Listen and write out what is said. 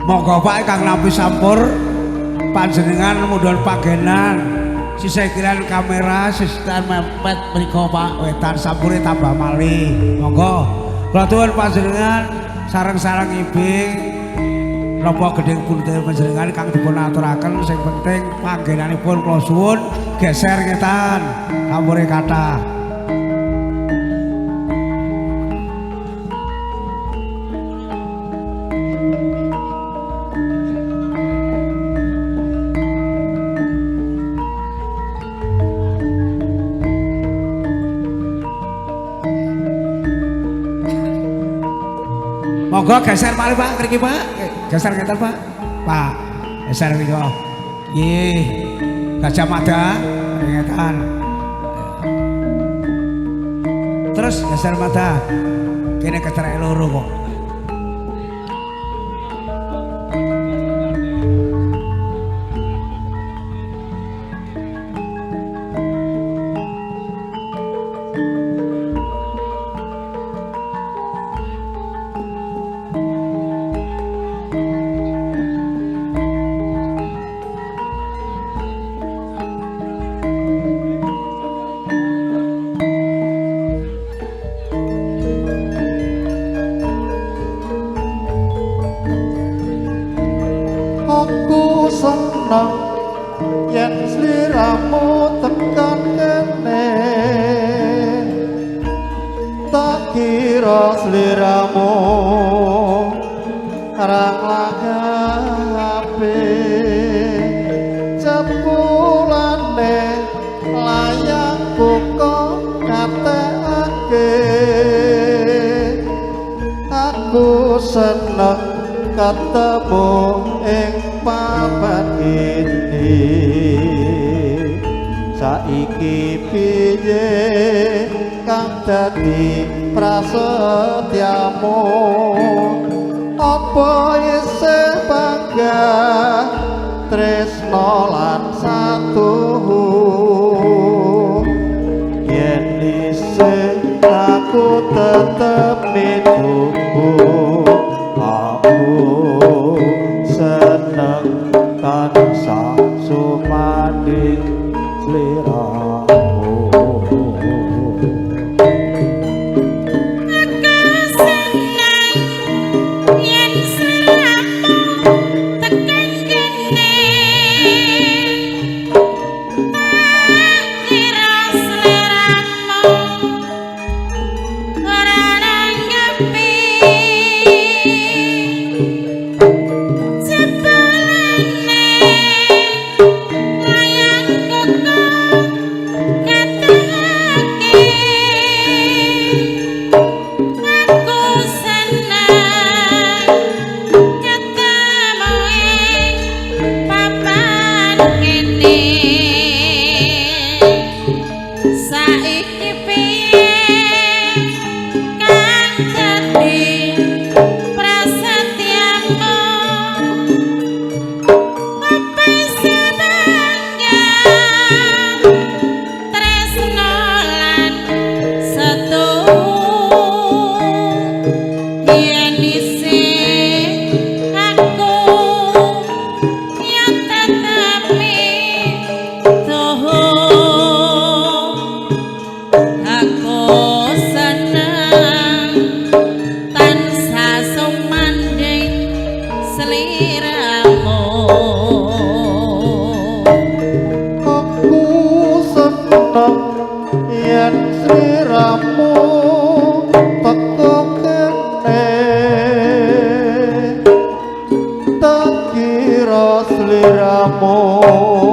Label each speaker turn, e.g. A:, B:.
A: Monggo Pak kang nampi sampur panjenengan mundhun panggenan sisikiran kamera sistem mepet mriku Pak wetan sampure tambah malih monggo kula tuwun panjenengan sareng-sareng ibing napa gedeng punten panjenengan kang dipun aturaken sing penting panggenanipun kula suwun geser ngetan sampure kathah. Monggo geser malih Pak mriki Pak. Geser ngeten Pak. Pak, geser mriki. Nggih. Gajah Mada ngeten. Terus geser Mada. Kene ketrek loro kok.
B: Yen sliramu tekan kene tak kira sliramu arang lagape cepulane layangku kok kateake aku seneng ketemu ing papan ini saiki piye kang dadi prasetyamu apa isih bangga tresno lan satuhu yen isih aku tetep hidupku aku seneng tansah sumanding sliramu sliramu